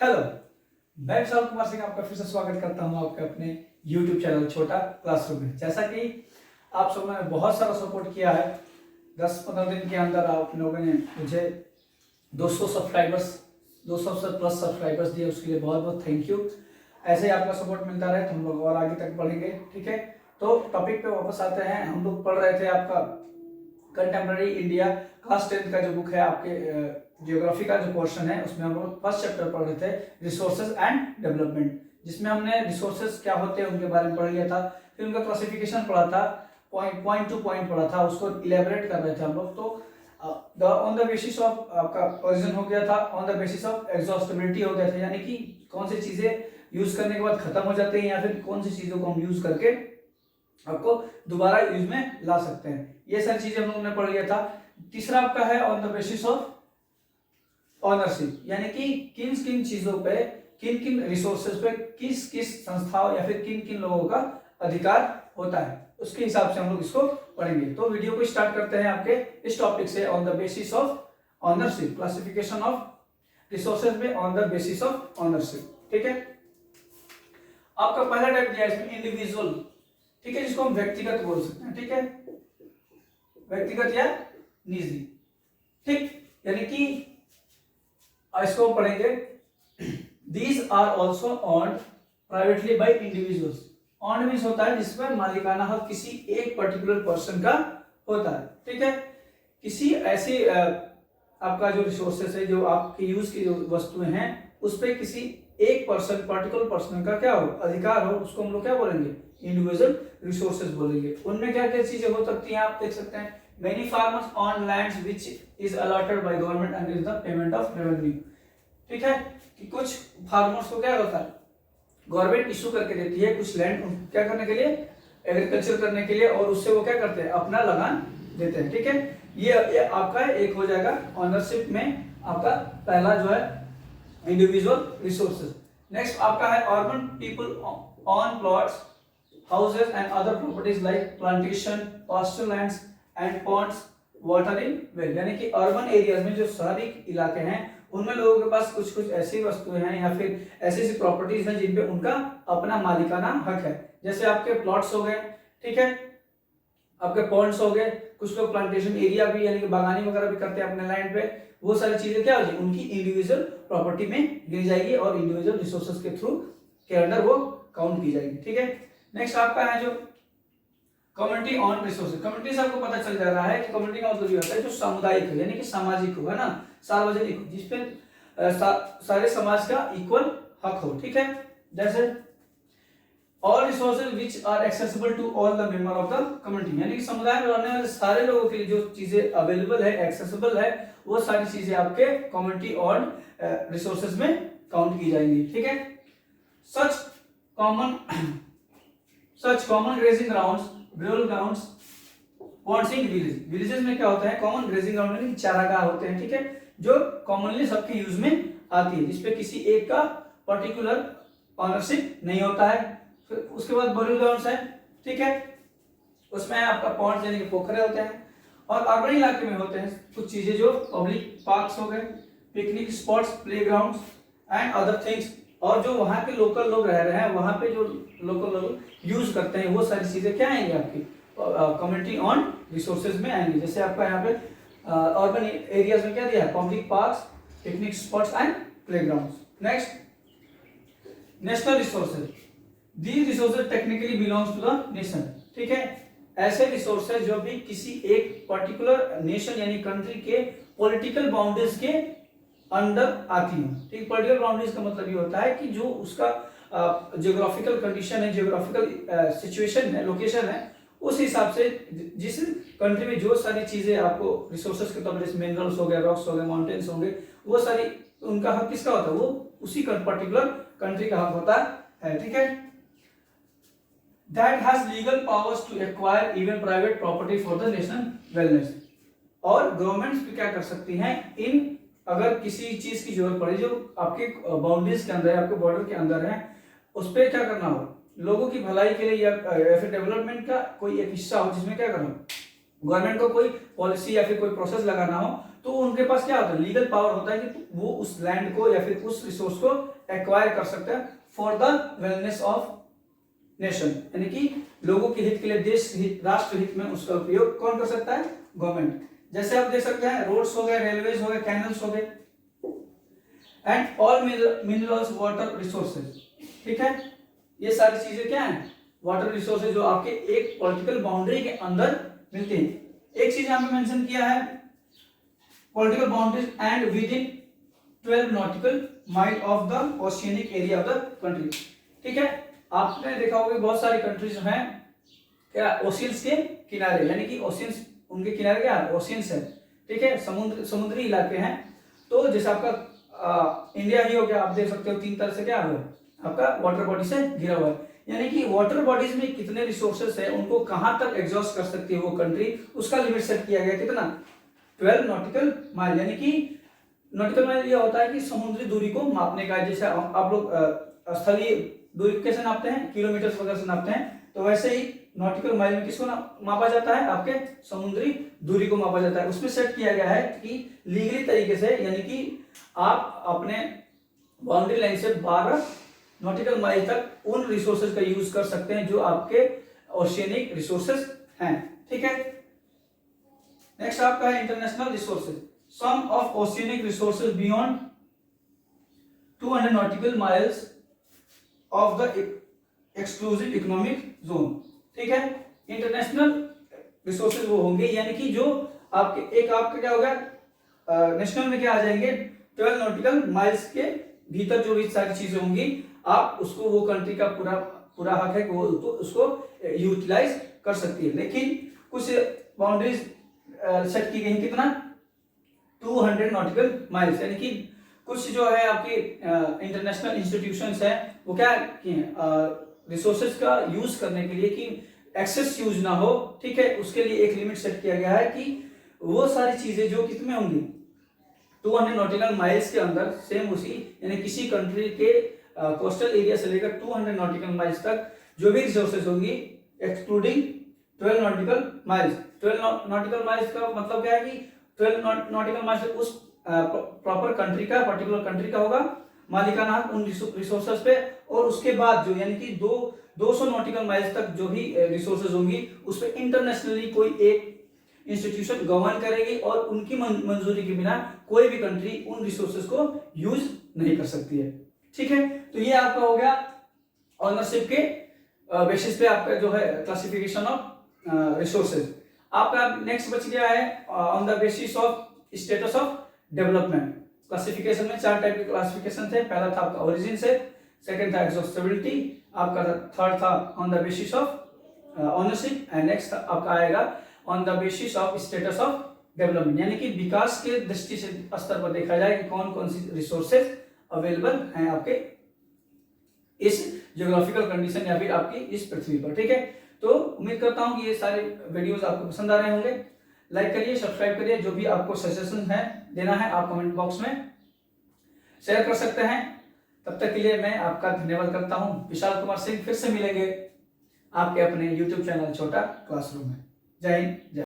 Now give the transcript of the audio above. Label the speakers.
Speaker 1: Hello, मैं विशाल कुमार सिंह आपका फिर से स्वागत करता हूं आपके अपने YouTube चैनल छोटा क्लासरूम में। जैसा कि आप सब ने बहुत सारा सपोर्ट किया है, 10-15 दिन के अंदर आप लोगों ने मुझे 200 सब्सक्राइबर्स 200 से प्लस सब्सक्राइबर्स दिए, उसके लिए बहुत बहुत थैंक यू। ऐसे ही आपका सपोर्ट मिलता रहे तो हम लोग और आगे तक बढ़ेंगे। ठीक है, तो टॉपिक पे वापस आते हैं। हम लोग पढ़ रहे थे आपका कंटेम्प्रेरी इंडिया क्लास 10 का जो बुक है, आपके ज्योग्राफी का जो पोर्शन है, उसमें हम लोग फर्स्ट चैप्टर पढ़ रहे थे रिसोर्सेज एंड डेवलपमेंट, जिसमें हमने रिसोर्सेज क्या होते हैं उनके बारे में पढ़ लिया था। फिर उनका क्लासिफिकेशन पढ़ा था, पॉइंट टू पॉइंट पढ़ा था, उसको इलेबोरेट कर रहे थे हम लोग। तो ऑन द बेसिस ऑफ आपका ओरिजिन हो गया था, on the basis of exhaustibility हो गया था, यानी कि कौन सी चीजें यूज करने के बाद खत्म हो जाते हैं या फिर कौन सी चीजों को हम यूज करके आपको दोबारा यूज में ला सकते हैं। ये सारी चीजें हम लोगों ने पढ़ लिया था। तीसरा आपका है on the basis of ownership, यानी कि किन किन चीजों पे, किन किन रिसोर्सेज पे किस किस संस्थाओं या फिर किन किन लोगों का अधिकार होता है, उसके हिसाब से हम लोग इसको पढ़ेंगे। तो वीडियो को स्टार्ट करते हैं आपके इस टॉपिक से, on the basis of ownership, classification of resources में on the basis of ownership. ठीक है, आपका पहला टाइप दिया है इसमें इंडिविजुअल, ठीक है, जिसको हम व्यक्तिगत बोल सकते हैं। ठीक है, व्यक्तिगत या निजी, ठीक, यानी कि इसको हम पढ़ेंगे these are also owned privately by individuals. Owned means होता है जिसमें मालिकाना हक किसी एक पर्टिकुलर पर्सन का होता है। ठीक है, किसी ऐसी आपका जो रिसोर्सेस है, जो आपके यूज की जो वस्तुएं हैं, उस पर किसी एक पर्सन, पर्टिकुलर पर्सन का क्या हो, अधिकार हो, उसको हम लोग क्या बोलेंगे, इंडिविजुअल रिसोर्सेज बोलेंगे। उनमें क्या क्या चीजें हो सकती हैं, आप देख सकते हैं, many farmers own lands which is allotted by government against the payment of revenue। ठीक है, कि कुछ फार्मर्स को क्या होता है, गवर्नमेंट इशू करके देती है कुछ लैंड, क्या करने के लिए, एग्रीकल्चर करने के लिए, और उससे वो क्या करते हैं, अपना लगान देते हैं। ठीक है, ये आपका एक हो जाएगा ऑनरशिप में आपका पहला जो है इंडिविजुअल रिसोर्सेज। नेक्स्ट आपका है urban people on plots, houses and other properties like plantation, pasture lands and ponds, watering well, यानी कि अर्बन एरियाज में जो शहरी इलाके हैं, उनमें लोगों के पास कुछ कुछ ऐसी वस्तुएं हैं या फिर ऐसी ऐसी प्रॉपर्टीज हैं जिन पे उनका अपना मालिकाना हक है। जैसे आपके प्लॉट्स हो गए, ठीक है, आपके पॉन्ड्स हो गए, कुछ लोग प्लांटेशन एरिया भी यानी कि बागानी वगैरह भी करते हैं अपने लैंड पे, वो सारी चीजें क्या हो जाएगी, उनकी इंडिविजुअल प्रॉपर्टी में गिनी जाएगी और इंडिविजुअल रिसोर्सेज के थ्रू के अंडर वो काउंट की जाएगी। ठीक है, नेक्स्ट आपका है जो कम्युनिटी ऑन रिसोर्सेज। कम्युनिटी से आपको पता चल जा रहा है कि कम्युनिटी का मतलब ये होता है जो सामुदायिक है, यानी कि सामाजिक हो, है ना, सार्वजनिक हो, जिसपे सारे समाज का इक्वल हक हो। ठीक है, जैसे all resources which are accessible to all the member of the community, यानी कि समुदाय में रहने वाले सारे लोगों के लिए जो चीजें अवेलेबल है, एक्सेसिबल है, वो सारी चीजें आपके कम्युनिटी ऑन रिसोर्सेज में काउंट की जाएंगी। ठीक है, such common grazing grounds, burial grounds, ponds in village. Villages में क्या होता है, कॉमन ग्रेजिंग ग्राउंड यानी चारागाह होते हैं। ठीक है, जो कॉमनली सबके यूज में आती है, जिसपे किसी एक का पर्टिकुलर ऑनरशिप नहीं होता है। फिर उसके बाद ब्यूरल ग्राउंड्स है, ठीक है, उसमें आपका पॉन्ड्स यानी कि पोखरे होते हैं। और अर्बन इलाके में होते हैं कुछ चीजें जो पब्लिक पार्क्स हो गए, picnic spots, playgrounds and other things, और जो वहां के लोकल लोग रह रहे हैं, वहां पे जो लोकल लोग यूज करते हैं, वो सारी चीजें क्या आएंगी आपकी कम्युनिटी ऑन रिसोर्सेज में आएंगी। जैसे आपका यहाँ पे अर्बन एरियाज में क्या दिया है, public parks, picnic spots and playgrounds. Next, national resources. These resources technically belongs to the nation. ठीक है, ऐसे रिसोर्सेज जो भी किसी एक पर्टिकुलर नेशन यानी कंट्री के पॉलिटिकल बाउंड्रीज के अंडर आती हो। ठीक, पॉलिटिकल बाउंड्रीज का मतलब ये होता है कि जो उसका जियोग्राफिकल कंडीशन है, जियोग्राफिकल सिचुएशन है, लोकेशन है, उस हिसाब से जिस कंट्री में जो सारी चीजें आपको रिसोर्सेज के तौर पर, जैसे मिनरल्स हो गए, रॉक्स हो गए, माउंटेन्स होंगे, वो सारी उनका हक किसका होता है, वो उसी पर्टिकुलर कंट्री का हक होता है। ठीक है, that has legal powers to acquire even private property for the national wellness. और गवर्नमेंट्स भी क्या कर सकती हैं, इन अगर किसी चीज की जरूरत पड़े जो आपके बाउंड्रीज के अंदर है, आपके बॉर्डर के अंदर है, उस पर क्या करना हो, लोगों की भलाई के लिए या फिर डेवलपमेंट का कोई एक हिस्सा हो, जिसमें क्या करना हो, गवर्नमेंट को कोई पॉलिसी या फिर कोई प्रोसेस लगाना हो, तो उनके पास क्या होता है, लीगल पावर होता है कि वो उस लैंड को या फिर उस रिसोर्स को एक्वायर कर सकता है for the wellness of nation, यानी कि लोगों के हित के लिए, देश हित, राष्ट्र हित में उसका उपयोग कौन कर सकता है, गवर्नमेंट। जैसे आप देख सकते हैं रोड्स हो गए, रेलवेज हो गए, कैनल्स हो गए, and all minerals water resources, ठीक है। ये सारी चीजें क्या है, वाटर रिसोर्सेज जो आपके एक पॉलिटिकल बाउंड्री के अंदर मिलते हैं। एक चीज यहाँ पे मेंशन किया है, political boundaries and with in 12 nautical mile of the oceanic area of the country, ठीक है। आपने देखा होगा बहुत सारी कंट्रीज हैं क्या, ओशियंस के किनारे, यानी कि ओशियंस, उनके किनारे क्या है, ओशियंस है, ठीक है, समुद्री इलाके हैं। तो जैसे आपका इंडिया ही हो गया, आप देख सकते हो 3 तरह से क्या हुआ, आपका वाटर बॉडी से घिरा हुआ है, यानी कि वाटर बॉडीज में कितने रिसोर्सेस है, उनको कहां तक एग्जॉस्ट कर सकती है वो कंट्री, उसका लिमिट सेट किया गया, कितना, 12 नॉटिकल माइल, यानी कि नॉटिकल माइल ये होता है कि समुद्री दूरी को मापने का, जैसे आप लोग स्थलीय दूरी कैसे नापते हैं, किलोमीटर वगैरह से नापते हैं, तो वैसे ही नॉटिकल माइल में किसको मापा जाता है, आपके समुद्री दूरी को मापा जाता है। उसमें सेट किया गया है कि लीगली तरीके से, यानी कि आप अपने बाउंड्री लाइन से 12 नॉटिकल माइल तक उन रिसोर्सेज का यूज कर सकते हैं जो आपके ओशियनिक रिसोर्सेज हैं, ठीक है। नेक्स्ट आपका है international resources, some of oceanic resources beyond 200 nautical miles of the exclusive economic zone, ठीक है। इंटरनेशनल रिसोर्सेज वो होंगे, यानी कि जो आपके एक आपका क्या होगा, नेशनल में क्या आ जाएंगे, 12 नॉटिकल माइल्स के भीतर जो भी सारी चीजें होंगी, आप उसको, वो कंट्री का पूरा हक है कि वो तो उसको यूटिलाइज कर सकती है। लेकिन कुछ बाउंड्रीज सेट की गई, कितना, 200 नॉटिकल माइल्स, यानी कि कुछ जो है आपकी इंटरनेशनल इंस्टीट्यूशंस है वो क्या रिसोर्सेज का यूज करने के लिए कि एक्सेस यूज ना हो, ठीक है, उसके लिए एक लिमिट सेट किया गया है कि वो सारी चीजें जो कितने होंगी, 200 नॉटिकल माइल्स के अंदर, सेम उसी, यानी किसी कंट्री के कोस्टल एरिया से लेकर 200 नॉटिकल माइल्स तक जो भी रिसोर्सेज होंगी, excluding 12 nautical miles. 12 nautical miles का मतलब क्या है कि 12 नॉटिकल माइल्स उस प्रॉपर कंट्री का, पर्टिकुलर कंट्री का होगा मालिकाना हक उन रिसोर्सेज पे, और उसके बाद जो, यानी कि 200 नॉटिकल माइल्स तक जो भी रिसोर्सेज होंगी उस पे इंटरनेशनली कोई एक इंस्टीट्यूशन गवर्न करेगी, और उनकी मंजूरी के बिना कोई भी कंट्री उन रिसोर्सेज को यूज नहीं कर सकती है, ठीक है। तो ये आपका हो गया ऑनरशिप के बेसिस पे आपका जो है क्लासिफिकेशन ऑफ रिसोर्सेज। आपका नेक्स्ट बच गया है on the basis of status of development. Classification में 4 टाइप के क्लासिफिकेशन थे, पहला था आपका ओरिजिन से, सेकंड था एग्जॉस्टिबिलिटी, आपका थर्ड था on the basis of ownership, and next आपका आएगा on the basis of status of development, यानी कि विकास के दृष्टि से स्तर पर देखा जाए कि कौन कौन सी रिसोर्सेज अवेलेबल हैं आपके इस ज्योग्राफिकल कंडीशन या फिर आपकी इस पृथ्वी पर, ठीक है। तो उम्मीद करता हूं कि ये सारे वीडियोस आपको पसंद आ रहे होंगे। लाइक करिए, सब्सक्राइब करिए, जो भी आपको सजेशन है देना है आप कमेंट बॉक्स में शेयर कर सकते हैं। तब तक के लिए मैं आपका धन्यवाद करता हूं। विशाल कुमार सिंह, फिर से मिलेंगे आपके अपने YouTube चैनल छोटा क्लासरूम में। जय हिंद, जय